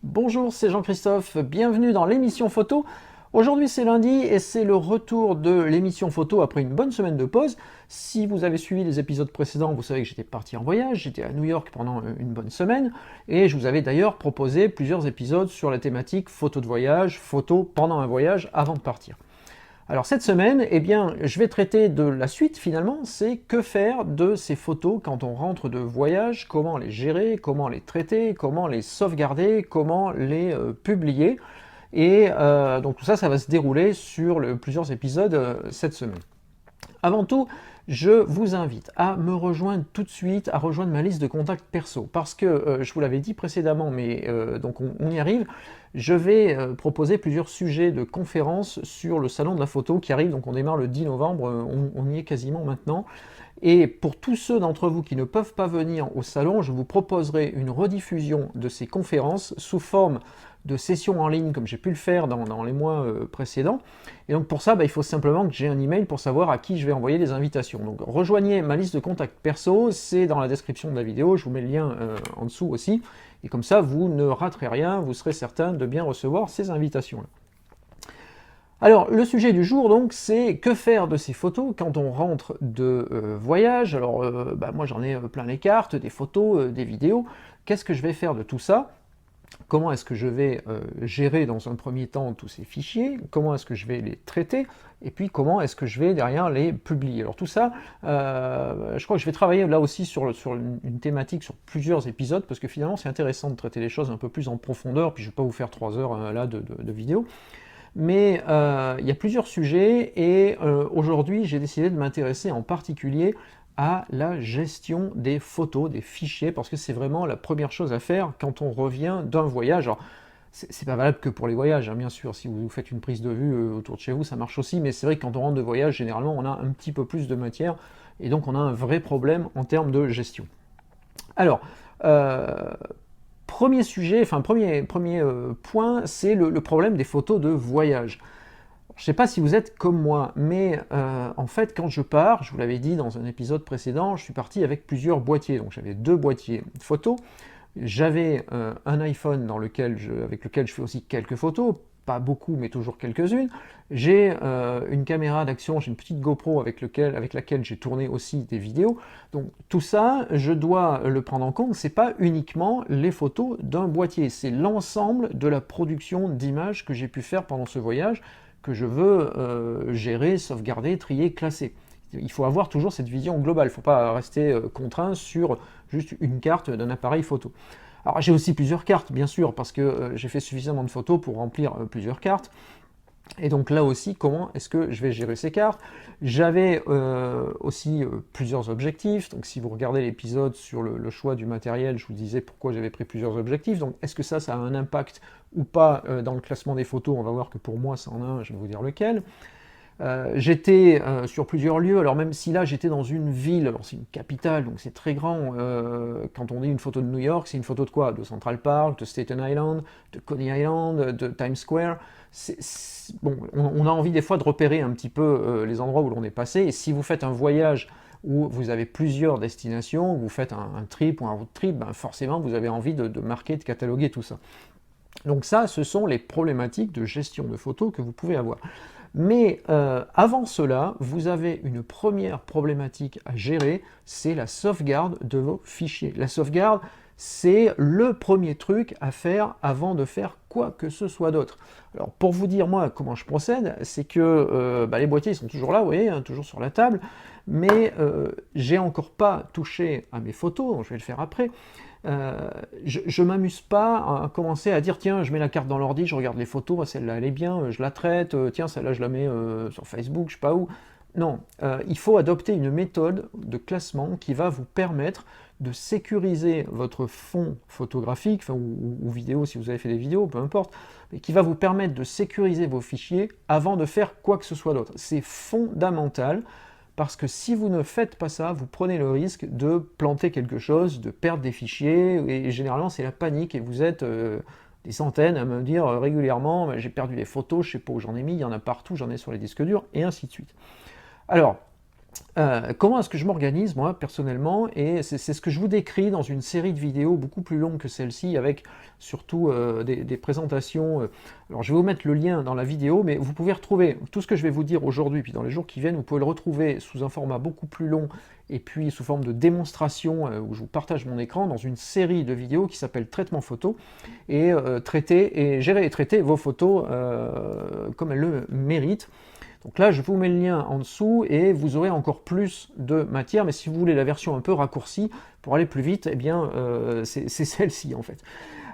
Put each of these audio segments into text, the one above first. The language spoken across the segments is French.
Bonjour, c'est Jean-Christophe, bienvenue dans l'émission photo. Aujourd'hui c'est lundi et c'est le retour de l'émission photo après une bonne semaine de pause. Si vous avez suivi les épisodes précédents, vous savez que j'étais parti en voyage, j'étais à New York pendant une bonne semaine et je vous avais d'ailleurs proposé plusieurs épisodes sur la thématique photo de voyage, photo pendant un voyage avant de partir. Alors cette semaine, eh bien, je vais traiter de la suite finalement, c'est que faire de ces photos quand on rentre de voyage, comment les gérer, comment les traiter, comment les sauvegarder, comment les publier. Et donc tout ça, ça va se dérouler sur plusieurs épisodes cette semaine. Avant tout, je vous invite à me rejoindre tout de suite, à rejoindre ma liste de contacts perso, parce que je vous l'avais dit précédemment, mais donc on y arrive, je vais proposer plusieurs sujets de conférences sur le salon de la photo qui arrive, donc on démarre le 10 novembre, on y est quasiment maintenant. Et pour tous ceux d'entre vous qui ne peuvent pas venir au salon, je vous proposerai une rediffusion de ces conférences sous forme de sessions en ligne comme j'ai pu le faire dans les mois précédents. Et donc pour ça, il faut simplement que j'ai un email pour savoir à qui je vais envoyer les invitations. Donc rejoignez ma liste de contacts perso, c'est dans la description de la vidéo, je vous mets le lien en dessous aussi. Et comme ça, vous ne raterez rien, vous serez certain de bien recevoir ces invitations-là. Alors, le sujet du jour, donc, c'est que faire de ces photos quand on rentre de voyage. Alors, moi, j'en ai plein les cartes, des photos, des vidéos. Qu'est-ce que je vais faire de tout ça? Comment est-ce que je vais gérer dans un premier temps tous ces fichiers? Comment est-ce que je vais les traiter? Et puis, comment est-ce que je vais derrière les publier? Alors, tout ça, je crois que je vais travailler là aussi sur une thématique, sur plusieurs épisodes, parce que finalement, c'est intéressant de traiter les choses un peu plus en profondeur, puis je ne vais pas vous faire 3 heures là de vidéo. Mais il y a plusieurs sujets et aujourd'hui j'ai décidé de m'intéresser en particulier à la gestion des photos, des fichiers, parce que c'est vraiment la première chose à faire quand on revient d'un voyage. Alors, c'est pas valable que pour les voyages, hein, bien sûr, si vous faites une prise de vue autour de chez vous, ça marche aussi, mais c'est vrai que quand on rentre de voyage, généralement on a un petit peu plus de matière, et donc on a un vrai problème en termes de gestion. Alors, premier sujet, enfin premier point, c'est le problème des photos de voyage. Je ne sais pas si vous êtes comme moi, mais en fait, quand je pars, je vous l'avais dit dans un épisode précédent, je suis parti avec plusieurs boîtiers. Donc j'avais 2 boîtiers photos, j'avais un iPhone avec lequel je fais aussi quelques photos, pas beaucoup, mais toujours quelques-unes. J'ai une caméra d'action, j'ai une petite GoPro avec laquelle j'ai tourné aussi des vidéos. Donc tout ça, je dois le prendre en compte. C'est pas uniquement les photos d'un boîtier, c'est l'ensemble de la production d'images que j'ai pu faire pendant ce voyage que je veux gérer, sauvegarder, trier, classer. Il faut avoir toujours cette vision globale. Il ne faut pas rester contraint sur juste une carte d'un appareil photo. Alors j'ai aussi plusieurs cartes, bien sûr, parce que j'ai fait suffisamment de photos pour remplir plusieurs cartes. Et donc là aussi, comment est-ce que je vais gérer ces cartes? J'avais aussi plusieurs objectifs. Donc si vous regardez l'épisode sur le choix du matériel, je vous disais pourquoi j'avais pris plusieurs objectifs. Donc est-ce que ça a un impact ou pas dans le classement des photos? On va voir que pour moi, ça en a un, je vais vous dire lequel. J'étais sur plusieurs lieux, alors même si là j'étais dans une ville, alors c'est une capitale, donc c'est très grand, quand on dit une photo de New York, c'est une photo de quoi? De Central Park, de Staten Island, de Coney Island, de Times Square. Bon, on a envie des fois de repérer un petit peu les endroits où l'on est passé, et si vous faites un voyage où vous avez plusieurs destinations, vous faites un trip ou un road trip, forcément vous avez envie de marquer, de cataloguer tout ça. Donc ça, ce sont les problématiques de gestion de photos que vous pouvez avoir. Mais avant cela, vous avez une première problématique à gérer, c'est la sauvegarde de vos fichiers. La sauvegarde, c'est le premier truc à faire avant de faire quoi que ce soit d'autre. Alors pour vous dire moi comment je procède, c'est que les boîtiers ils sont toujours là, vous voyez, hein, toujours sur la table, mais j'ai encore pas touché à mes photos, donc je vais le faire après. Je m'amuse pas à commencer à dire tiens je mets la carte dans l'ordi, je regarde les photos, celle-là elle est bien, je la traite, tiens celle-là je la mets sur Facebook, je sais pas où. Non, il faut adopter une méthode de classement qui va vous permettre de sécuriser votre fond photographique, ou vidéo si vous avez fait des vidéos, peu importe, mais qui va vous permettre de sécuriser vos fichiers avant de faire quoi que ce soit d'autre. C'est fondamental. Parce que si vous ne faites pas ça, vous prenez le risque de planter quelque chose, de perdre des fichiers, et généralement c'est la panique, et vous êtes des centaines à me dire régulièrement j'ai perdu les photos, je sais pas où j'en ai mis, il y en a partout, j'en ai sur les disques durs, et ainsi de suite. Alors, Comment est-ce que je m'organise, moi, personnellement? Et c'est ce que je vous décris dans une série de vidéos beaucoup plus longue que celle-ci, avec surtout des présentations. Alors, je vais vous mettre le lien dans la vidéo, mais vous pouvez retrouver tout ce que je vais vous dire aujourd'hui, puis dans les jours qui viennent, vous pouvez le retrouver sous un format beaucoup plus long, et puis sous forme de démonstration, où je vous partage mon écran, dans une série de vidéos qui s'appelle Traitement photo, et gérer et traiter vos photos comme elles le méritent. Donc là, je vous mets le lien en dessous et vous aurez encore plus de matière, mais si vous voulez la version un peu raccourcie pour aller plus vite, eh bien c'est celle-ci en fait.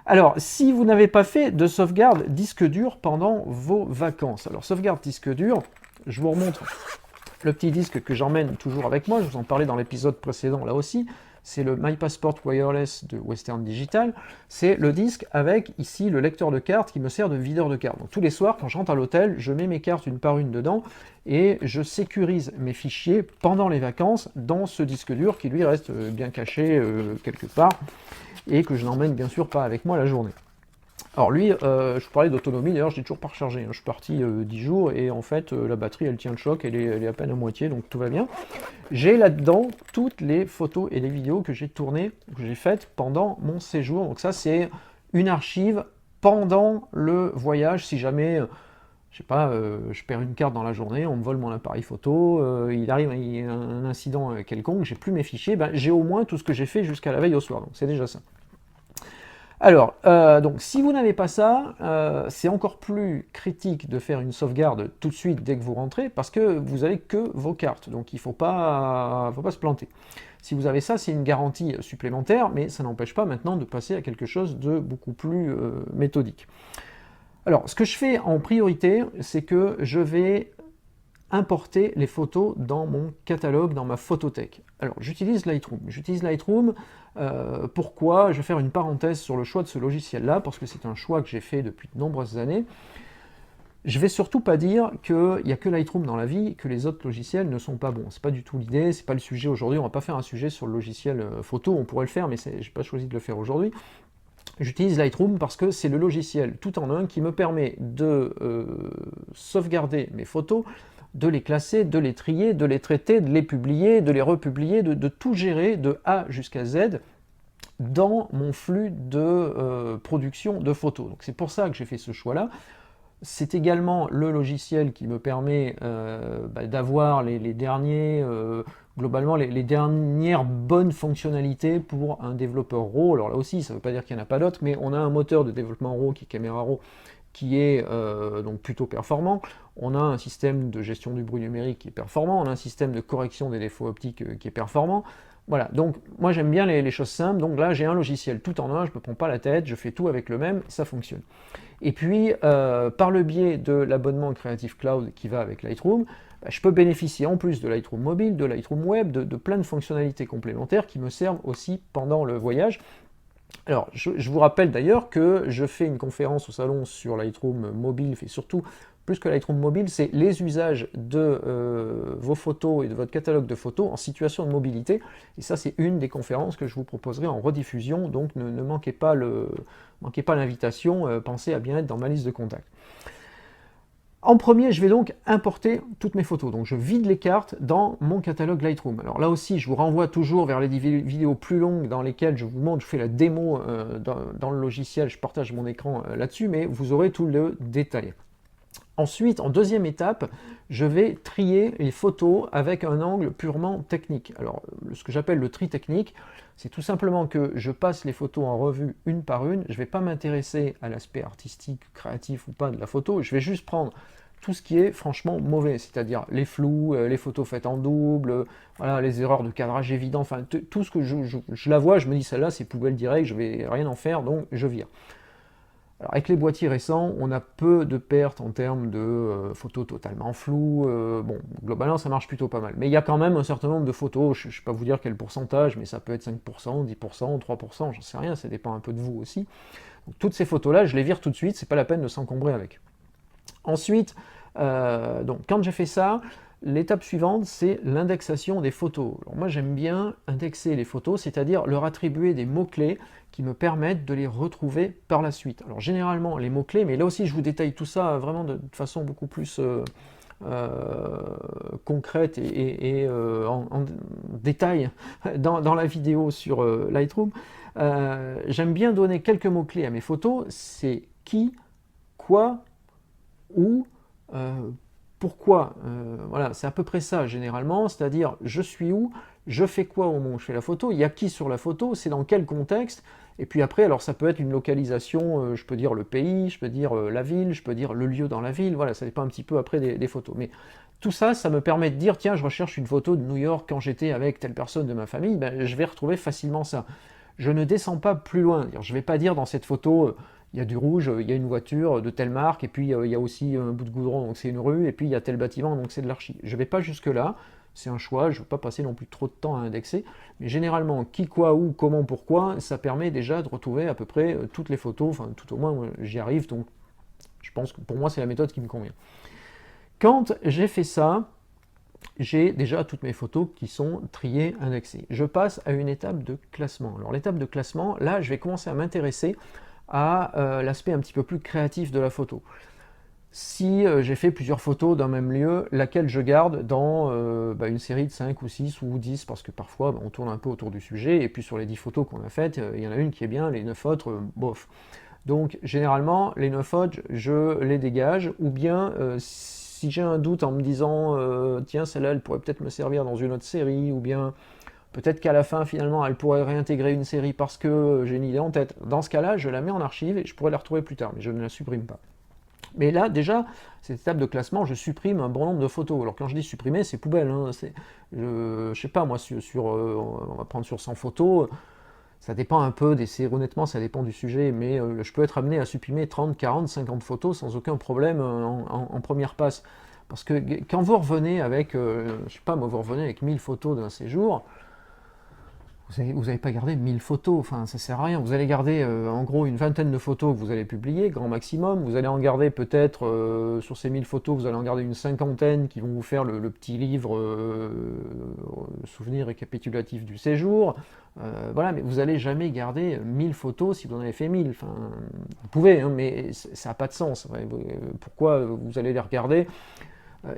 Alors, si vous n'avez pas fait de sauvegarde disque dur pendant vos vacances, alors sauvegarde disque dur, je vous remontre le petit disque que j'emmène toujours avec moi, je vous en parlais dans l'épisode précédent là aussi, c'est le My Passport Wireless de Western Digital, c'est le disque avec ici le lecteur de cartes qui me sert de videur de cartes. Donc tous les soirs quand je rentre à l'hôtel, je mets mes cartes une par une dedans et je sécurise mes fichiers pendant les vacances dans ce disque dur qui lui reste bien caché quelque part et que je n'emmène bien sûr pas avec moi la journée. Alors lui, je vous parlais d'autonomie, d'ailleurs je l'ai toujours pas rechargé, hein. Je suis parti 10 jours et en fait la batterie elle tient le choc, elle est à peine à moitié, donc tout va bien. J'ai là-dedans toutes les photos et les vidéos que j'ai tournées, que j'ai faites pendant mon séjour, donc ça c'est une archive pendant le voyage, si jamais, je sais pas, je perds une carte dans la journée, on me vole mon appareil photo, il y a un incident quelconque, j'ai plus mes fichiers, ben, j'ai au moins tout ce que j'ai fait jusqu'à la veille au soir, donc c'est déjà ça. Alors, donc si vous n'avez pas ça, c'est encore plus critique de faire une sauvegarde tout de suite dès que vous rentrez, parce que vous n'avez que vos cartes, donc il ne faut pas se planter. Si vous avez ça, c'est une garantie supplémentaire, mais ça n'empêche pas maintenant de passer à quelque chose de beaucoup plus méthodique. Alors, ce que je fais en priorité, c'est que je vais importer les photos dans mon catalogue, dans ma photothèque. Alors j'utilise Lightroom. Pourquoi? Je vais faire une parenthèse sur le choix de ce logiciel-là, parce que c'est un choix que j'ai fait depuis de nombreuses années. Je vais surtout pas dire qu'il n'y a que Lightroom dans la vie, que les autres logiciels ne sont pas bons. C'est pas du tout l'idée, c'est pas le sujet aujourd'hui. On va pas faire un sujet sur le logiciel photo, on pourrait le faire, mais j'ai pas choisi de le faire aujourd'hui. J'utilise Lightroom parce que c'est le logiciel tout en un qui me permet de sauvegarder mes photos, de les classer, de les trier, de les traiter, de les publier, de les republier, de tout gérer de A jusqu'à Z dans mon flux de production de photos. Donc c'est pour ça que j'ai fait ce choix-là. C'est également le logiciel qui me permet d'avoir les derniers, globalement les dernières bonnes fonctionnalités pour un développeur RAW. Alors là aussi, ça ne veut pas dire qu'il n'y en a pas d'autres, mais on a un moteur de développement RAW qui est Camera Raw, qui est donc plutôt performant. On a un système de gestion du bruit numérique qui est performant, on a un système de correction des défauts optiques qui est performant. Voilà, donc moi j'aime bien les choses simples, donc là j'ai un logiciel tout en un, je ne me prends pas la tête, je fais tout avec le même, ça fonctionne. Et puis, par le biais de l'abonnement Creative Cloud qui va avec Lightroom, je peux bénéficier en plus de Lightroom Mobile, de Lightroom Web, de plein de fonctionnalités complémentaires qui me servent aussi pendant le voyage. Alors, je vous rappelle d'ailleurs que je fais une conférence au salon sur Lightroom Mobile, et surtout, plus que Lightroom Mobile, c'est les usages de vos photos et de votre catalogue de photos en situation de mobilité. Et ça, c'est une des conférences que je vous proposerai en rediffusion, donc ne manquez pas l'invitation, pensez à bien être dans ma liste de contacts. En premier, je vais donc importer toutes mes photos. Donc je vide les cartes dans mon catalogue Lightroom. Alors là aussi, je vous renvoie toujours vers les vidéos plus longues dans lesquelles je vous montre, je fais la démo dans le logiciel, je partage mon écran là-dessus, mais vous aurez tout le détail. Ensuite, en deuxième étape, je vais trier les photos avec un angle purement technique. Alors, ce que j'appelle le tri technique, c'est tout simplement que je passe les photos en revue une par une. Je ne vais pas m'intéresser à l'aspect artistique, créatif ou pas de la photo. Je vais juste prendre tout ce qui est franchement mauvais, c'est-à-dire les flous, les photos faites en double, voilà, les erreurs de cadrage évident, enfin tout ce que je la vois, je me dis celle-là c'est poubelle direct, je ne vais rien en faire, donc je vire. Alors avec les boîtiers récents, on a peu de pertes en termes de photos totalement floues. Bon, globalement, ça marche plutôt pas mal. Mais il y a quand même un certain nombre de photos, je ne vais pas vous dire quel pourcentage, mais ça peut être 5%, 10%, 3%, j'en sais rien, ça dépend un peu de vous aussi. Donc, toutes ces photos-là, je les vire tout de suite, c'est pas la peine de s'encombrer avec. Ensuite, donc, quand j'ai fait ça, l'étape suivante, c'est l'indexation des photos. Alors moi, j'aime bien indexer les photos, c'est-à-dire leur attribuer des mots-clés qui me permettent de les retrouver par la suite. Alors généralement, les mots-clés, mais là aussi, je vous détaille tout ça vraiment de façon beaucoup plus concrète et en détail dans la vidéo sur Lightroom. J'aime bien donner quelques mots-clés à mes photos, c'est qui, quoi, où, pourquoi. Voilà, c'est à peu près ça généralement, c'est-à-dire je suis où, je fais quoi au moment où je fais la photo, il y a qui sur la photo, c'est dans quel contexte, et puis après, alors ça peut être une localisation, je peux dire le pays, je peux dire la ville, je peux dire le lieu dans la ville, voilà, ça dépend un petit peu après des photos. Mais tout ça, ça me permet de dire, tiens, je recherche une photo de New York quand j'étais avec telle personne de ma famille, ben, je vais retrouver facilement ça. Je ne descends pas plus loin, je ne vais pas dire dans cette photo, il y a du rouge, il y a une voiture de telle marque, et puis il y a aussi un bout de goudron, donc c'est une rue, et puis il y a tel bâtiment, donc c'est de l'archi. Je ne vais pas jusque-là, c'est un choix, je ne veux pas passer non plus trop de temps à indexer, mais généralement, qui, quoi, où, comment, pourquoi, ça permet déjà de retrouver à peu près toutes les photos, enfin tout au moins j'y arrive, donc je pense que pour moi c'est la méthode qui me convient. Quand j'ai fait ça, j'ai déjà toutes mes photos qui sont triées, indexées. Je passe à une étape de classement. Alors l'étape de classement, là je vais commencer à m'intéresser à l'aspect un petit peu plus créatif de la photo. Si j'ai fait plusieurs photos d'un même lieu, laquelle je garde dans une série de 5 ou 6 ou 10, parce que parfois on tourne un peu autour du sujet, et puis sur les 10 photos qu'on a faites, il y en a une qui est bien, les 9 autres, bof. Donc généralement, les 9 autres, je les dégage, ou bien si j'ai un doute en me disant tiens, celle-là, elle pourrait peut-être me servir dans une autre série, ou bien peut-être qu'à la fin, finalement, elle pourrait réintégrer une série parce que j'ai une idée en tête. Dans ce cas-là, je la mets en archive et je pourrais la retrouver plus tard, mais je ne la supprime pas. Mais là, déjà, cette étape de classement, je supprime un bon nombre de photos. Alors quand je dis supprimer, c'est poubelle. Hein. Je sais pas, moi, on va prendre sur 100 photos, ça dépend un peu des séries, honnêtement, ça dépend du sujet, mais je peux être amené à supprimer 30, 40, 50 photos sans aucun problème en première passe. Parce que quand vous revenez avec, je sais pas, moi, vous revenez avec 1000 photos d'un séjour, vous n'avez pas gardé 1000 photos, enfin ça sert à rien. Vous allez garder en gros une vingtaine de photos que vous allez publier, grand maximum. Vous allez en garder peut-être, sur ces 1000 photos, vous allez en garder une cinquantaine qui vont vous faire le petit livre souvenir récapitulatif du séjour. Voilà, mais vous n'allez jamais garder 1000 photos si vous en avez fait 1000. Enfin, vous pouvez, hein, mais ça n'a pas de sens. Pourquoi vous allez les regarder?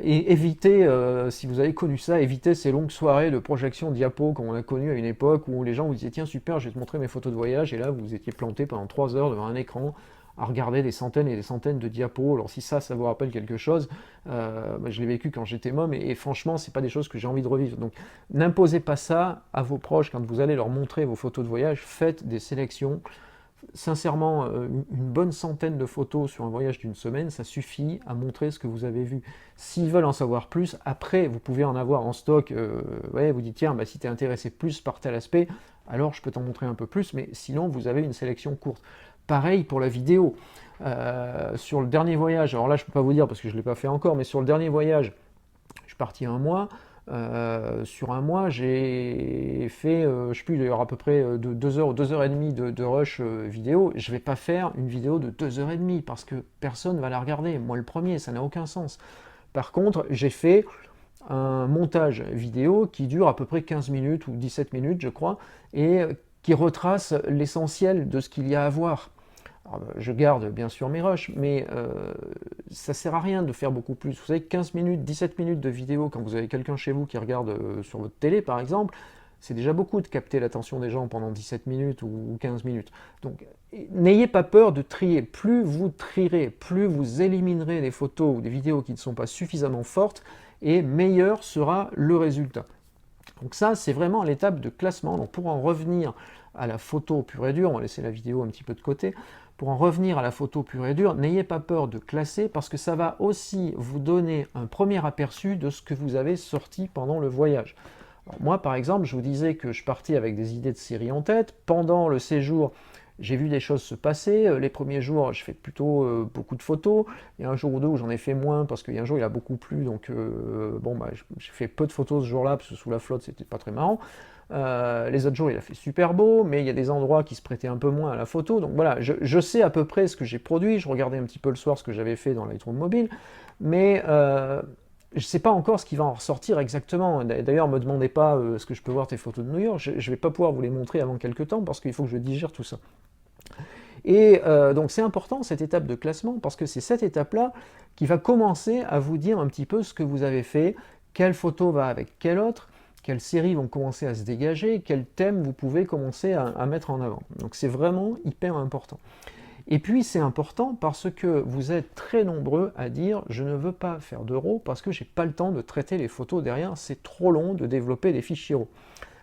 Et évitez, si vous avez connu ça, évitez ces longues soirées de projection diapo comme on a connu à une époque où les gens vous disaient tiens super, je vais te montrer mes photos de voyage, et là vous étiez planté pendant 3 heures devant un écran à regarder des centaines et des centaines de diapos. Alors si ça vous rappelle quelque chose, je l'ai vécu quand j'étais môme, et franchement c'est pas des choses que j'ai envie de revivre. Donc n'imposez pas ça à vos proches quand vous allez leur montrer vos photos de voyage, faites des sélections. Sincèrement, une bonne centaine de photos sur un voyage d'une semaine, ça suffit à montrer ce que vous avez vu. S'ils veulent en savoir plus, après, vous pouvez en avoir en stock. Vous dites, tiens, si tu es intéressé plus par tel aspect, alors je peux t'en montrer un peu plus, mais sinon, vous avez une sélection courte. Pareil pour la vidéo. Sur le dernier voyage, alors là, je ne peux pas vous dire parce que je ne l'ai pas fait encore, mais sur le dernier voyage, je suis parti un mois. Sur un mois, j'ai fait, je ne sais plus, d'ailleurs à peu près 2 heures ou 2 heures et demie de rush vidéo. Je ne vais pas faire une vidéo de 2 heures et demie parce que personne ne va la regarder. Moi le premier, ça n'a aucun sens. Par contre, j'ai fait un montage vidéo qui dure à peu près 15 minutes ou 17 minutes, je crois, et qui retrace l'essentiel de ce qu'il y a à voir. Alors, je garde bien sûr mes rushs, mais ça sert à rien de faire beaucoup plus. Vous savez, 15 minutes, 17 minutes de vidéo, quand vous avez quelqu'un chez vous qui regarde sur votre télé par exemple, c'est déjà beaucoup de capter l'attention des gens pendant 17 minutes ou 15 minutes. Donc n'ayez pas peur de trier. Plus vous trierez, plus vous éliminerez des photos ou des vidéos qui ne sont pas suffisamment fortes, et meilleur sera le résultat. Donc ça, c'est vraiment l'étape de classement. Donc pour en revenir à la photo pure et dure, on va laisser la vidéo un petit peu de côté, pour en revenir à la photo pure et dure, n'ayez pas peur de classer parce que ça va aussi vous donner un premier aperçu de ce que vous avez sorti pendant le voyage. Alors moi par exemple, je vous disais que je partais avec des idées de série en tête. Pendant le séjour, j'ai vu des choses se passer. Les premiers jours, je fais plutôt beaucoup de photos. Il y a un jour ou deux où j'en ai fait moins parce qu'il y a un jour il a beaucoup plu, donc j'ai fait peu de photos ce jour-là parce que sous la flotte c'était pas très marrant. Les autres jours il a fait super beau, mais il y a des endroits qui se prêtaient un peu moins à la photo. Donc voilà, je sais à peu près ce que j'ai produit. Je regardais un petit peu le soir ce que j'avais fait dans Lightroom mobile, mais je ne sais pas encore ce qui va en ressortir exactement. D'ailleurs, ne me demandez pas est-ce que je peux voir tes photos de New York. Je ne vais pas pouvoir vous les montrer avant quelques temps parce qu'il faut que je digère tout ça. Et donc c'est important cette étape de classement, parce que c'est cette étape-là qui va commencer à vous dire un petit peu ce que vous avez fait, quelle photo va avec quelle autre, quelles séries vont commencer à se dégager, quels thèmes vous pouvez commencer à mettre en avant. Donc c'est vraiment hyper important. Et puis c'est important parce que vous êtes très nombreux à dire je ne veux pas faire de RAW parce que j'ai pas le temps de traiter les photos derrière, c'est trop long de développer des fichiers RAW.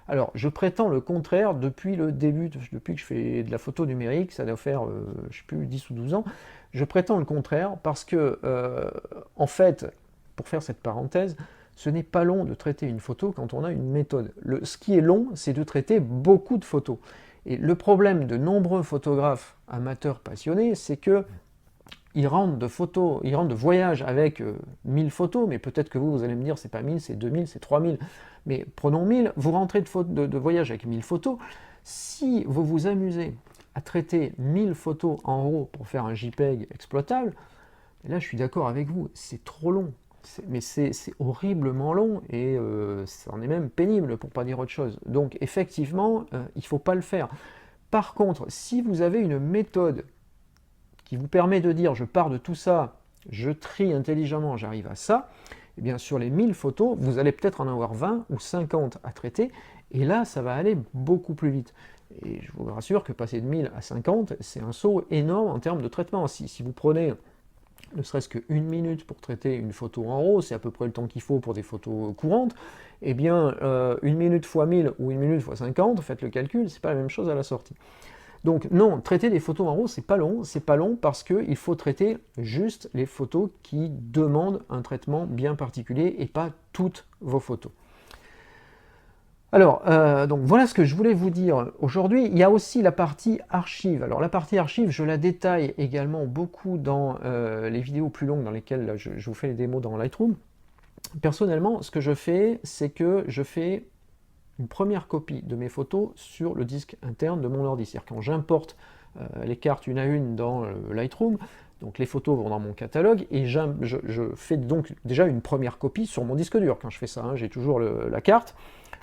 Alors je prétends le contraire depuis le début, depuis que je fais de la photo numérique, ça doit faire je sais plus 10 ou 12 ans, je prétends le contraire parce que en fait, pour faire cette parenthèse, ce n'est pas long de traiter une photo quand on a une méthode. Ce qui est long, c'est de traiter beaucoup de photos. Et le problème de nombreux photographes amateurs passionnés, c'est que ils rentrent de voyage avec 1000 photos, mais peut-être que vous allez me dire, c'est pas 1000, c'est 2000, c'est 3000. Mais prenons 1000, vous rentrez de voyage avec 1000 photos. Si vous vous amusez à traiter 1000 photos en RAW pour faire un JPEG exploitable, là je suis d'accord avec vous, c'est trop long. Mais c'est horriblement long et c'en est même pénible pour pas dire autre chose. Donc effectivement, il ne faut pas le faire. Par contre, si vous avez une méthode qui vous permet de dire je pars de tout ça, je trie intelligemment, j'arrive à ça, et bien sur les 1000 photos, vous allez peut-être en avoir 20 ou 50 à traiter, et là ça va aller beaucoup plus vite. Et je vous rassure que passer de 1000 à 50, c'est un saut énorme en termes de traitement. Si vous prenez ne serait-ce qu'une minute pour traiter une photo en RAW, c'est à peu près le temps qu'il faut pour des photos courantes, eh bien, une minute fois 1000 ou une minute fois 50, faites le calcul, c'est pas la même chose à la sortie. Donc non, traiter des photos en RAW, c'est pas long parce qu'il faut traiter juste les photos qui demandent un traitement bien particulier et pas toutes vos photos. Alors, donc voilà ce que je voulais vous dire aujourd'hui. Il y a aussi la partie archive. Alors la partie archive, je la détaille également beaucoup dans les vidéos plus longues dans lesquelles là, je vous fais les démos dans Lightroom. Personnellement, ce que je fais, c'est que je fais une première copie de mes photos sur le disque interne de mon ordi. C'est-à-dire quand j'importe les cartes une à une dans Lightroom, donc les photos vont dans mon catalogue et je fais donc déjà une première copie sur mon disque dur. Quand je fais ça, hein, j'ai toujours la carte.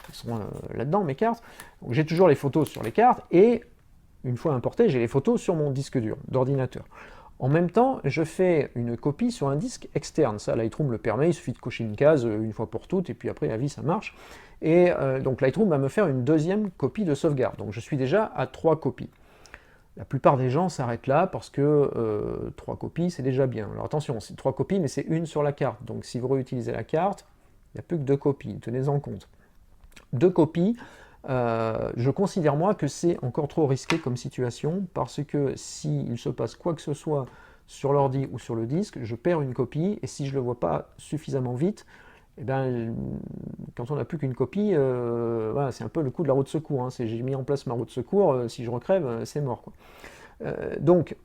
Elles sont là-dedans, mes cartes. Donc j'ai toujours les photos sur les cartes, et une fois importées, j'ai les photos sur mon disque dur d'ordinateur. En même temps, je fais une copie sur un disque externe. Ça, Lightroom le permet, il suffit de cocher une case une fois pour toutes, et puis après, la vie, ça marche. Et donc Lightroom va me faire une deuxième copie de sauvegarde. Donc je suis déjà à 3 copies. La plupart des gens s'arrêtent là parce que 3 copies, c'est déjà bien. Alors attention, c'est 3 copies, mais c'est une sur la carte. Donc si vous réutilisez la carte, il n'y a plus que 2 copies, tenez-en compte. 2 copies, je considère moi que c'est encore trop risqué comme situation, parce que s'il se passe quoi que ce soit sur l'ordi ou sur le disque, je perds une copie, et si je ne le vois pas suffisamment vite, eh ben, quand on n'a plus qu'une copie, voilà, c'est un peu le coup de la roue de secours, hein. J'ai mis en place ma roue de secours, si je recrève, c'est mort, quoi. Donc,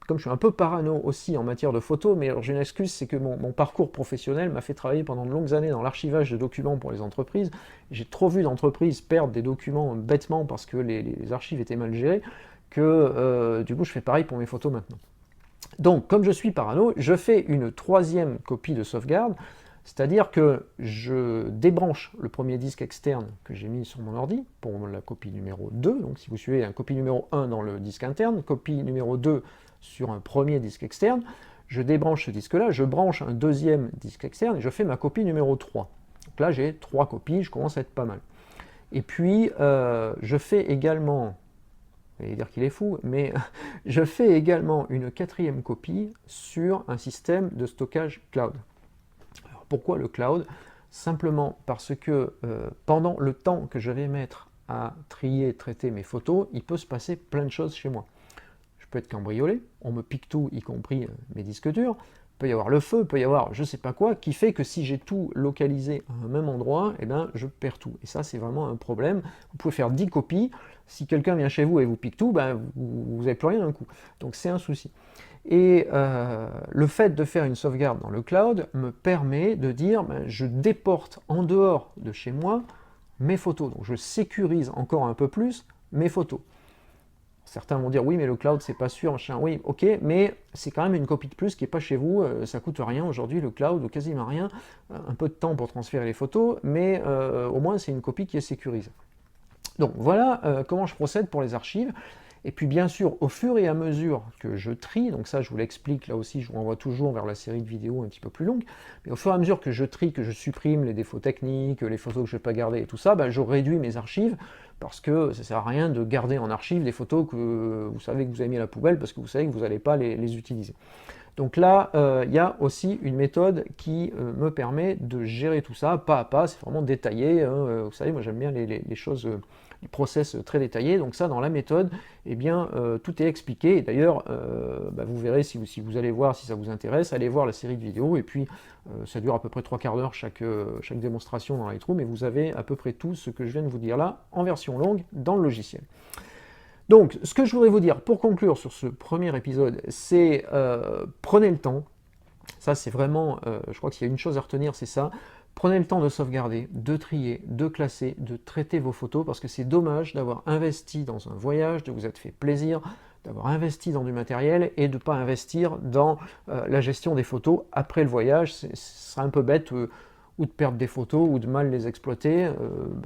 comme je suis un peu parano aussi en matière de photo, mais alors j'ai une excuse, c'est que mon parcours professionnel m'a fait travailler pendant de longues années dans l'archivage de documents pour les entreprises. J'ai trop vu d'entreprises perdre des documents bêtement parce que les archives étaient mal gérées, que du coup je fais pareil pour mes photos maintenant. Donc, comme je suis parano, je fais une 3e copie de sauvegarde, c'est-à-dire que je débranche le premier disque externe que j'ai mis sur mon ordi pour la copie numéro 2. Donc si vous suivez, un copie numéro 1 dans le disque interne, copie numéro 2 sur un premier disque externe, je débranche ce disque-là, je branche un 2e disque externe et je fais ma copie numéro 3. Donc là j'ai 3 copies, je commence à être pas mal. Et puis je fais également, vous allez dire qu'il est fou, mais je fais également une 4e copie sur un système de stockage cloud. Alors pourquoi le cloud? Simplement parce que pendant le temps que je vais mettre à trier, traiter mes photos, il peut se passer plein de choses chez moi. Je peux être cambriolé, on me pique tout, y compris mes disques durs, il peut y avoir le feu, il peut y avoir je sais pas quoi, qui fait que si j'ai tout localisé à un même endroit, eh ben, je perds tout. Et ça, c'est vraiment un problème. Vous pouvez faire 10 copies, si quelqu'un vient chez vous et vous pique tout, ben, vous n'avez plus rien d'un coup. Donc c'est un souci. Et le fait de faire une sauvegarde dans le cloud me permet de dire, ben, je déporte en dehors de chez moi mes photos. Donc je sécurise encore un peu plus mes photos. Certains vont dire oui mais le cloud c'est pas sûr, machin. Oui ok, mais c'est quand même une copie de plus qui n'est pas chez vous, ça coûte rien aujourd'hui le cloud, ou quasiment rien, un peu de temps pour transférer les photos, mais au moins c'est une copie qui est sécurisée. Donc voilà comment je procède pour les archives. Et puis bien sûr, au fur et à mesure que je trie, donc ça je vous l'explique, là aussi je vous renvoie toujours vers la série de vidéos un petit peu plus longue, mais au fur et à mesure que je trie, que je supprime les défauts techniques, les photos que je ne vais pas garder et tout ça, je réduis mes archives, parce que ça ne sert à rien de garder en archive des photos que vous savez que vous avez mis à la poubelle, parce que vous savez que vous n'allez pas les utiliser. Donc là, il y a aussi une méthode qui me permet de gérer tout ça pas à pas, c'est vraiment détaillé, hein, vous savez, moi j'aime bien les choses, les process très détaillés, donc ça dans la méthode, eh bien tout est expliqué, et d'ailleurs vous verrez si vous allez voir, si ça vous intéresse, allez voir la série de vidéos, et puis ça dure à peu près 3/4 d'heure chaque démonstration dans Lightroom, et vous avez à peu près tout ce que je viens de vous dire là, en version longue, dans le logiciel. Donc, ce que je voudrais vous dire pour conclure sur ce premier épisode, c'est prenez le temps. Ça, c'est vraiment, je crois qu'il y a une chose à retenir, c'est ça. Prenez le temps de sauvegarder, de trier, de classer, de traiter vos photos, parce que c'est dommage d'avoir investi dans un voyage, de vous être fait plaisir, d'avoir investi dans du matériel et de ne pas investir dans la gestion des photos après le voyage. Ce serait un peu bête ou de perdre des photos ou de mal les exploiter.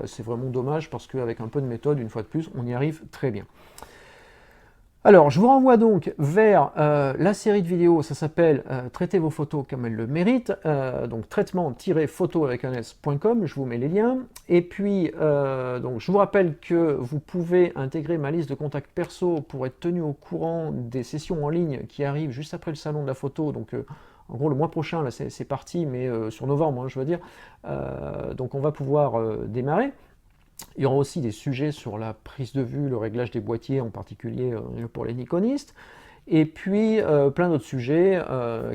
C'est vraiment dommage parce qu'avec un peu de méthode, une fois de plus, on y arrive très bien. Alors, je vous renvoie donc vers la série de vidéos, ça s'appelle Traitez vos photos comme elles le méritent, donc traitement-photo avec un s.com, je vous mets les liens. Et puis, donc, je vous rappelle que vous pouvez intégrer ma liste de contacts perso pour être tenu au courant des sessions en ligne qui arrivent juste après le salon de la photo. Donc, en gros, le mois prochain, là, c'est parti, mais sur novembre, hein, je veux dire. Donc, on va pouvoir démarrer. Il y aura aussi des sujets sur la prise de vue, le réglage des boîtiers, en particulier pour les Nikonistes. Et puis plein d'autres sujets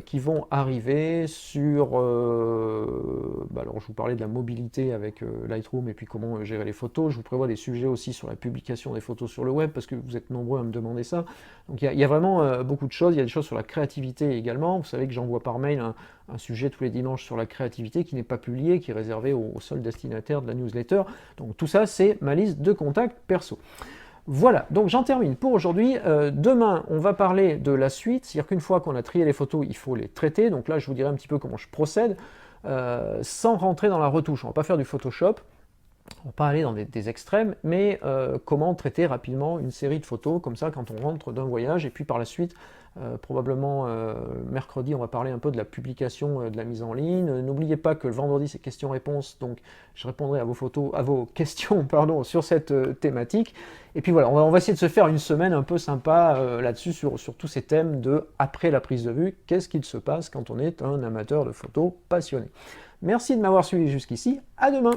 qui vont arriver sur... alors je vous parlais de la mobilité avec Lightroom et puis comment gérer les photos. Je vous prévois des sujets aussi sur la publication des photos sur le web parce que vous êtes nombreux à me demander ça. Donc il y a vraiment beaucoup de choses. Il y a des choses sur la créativité également. Vous savez que j'envoie par mail un sujet tous les dimanches sur la créativité qui n'est pas publié, qui est réservé aux seuls destinataires de la newsletter. Donc tout ça, c'est ma liste de contacts perso. Voilà, donc j'en termine pour aujourd'hui. Demain, on va parler de la suite, c'est-à-dire qu'une fois qu'on a trié les photos, il faut les traiter. Donc là, je vous dirai un petit peu comment je procède, sans rentrer dans la retouche. On ne va pas faire du Photoshop, on va pas aller dans des extrêmes, mais comment traiter rapidement une série de photos, comme ça, quand on rentre d'un voyage, et puis par la suite, probablement mercredi, on va parler un peu de la publication, de la mise en ligne. N'oubliez pas que le vendredi, c'est questions-réponses, donc je répondrai à vos questions pardon, sur cette thématique. Et puis voilà, on va essayer de se faire une semaine un peu sympa là-dessus, sur tous ces thèmes de après la prise de vue, qu'est-ce qu'il se passe quand on est un amateur de photos passionné. Merci de m'avoir suivi jusqu'ici, à demain!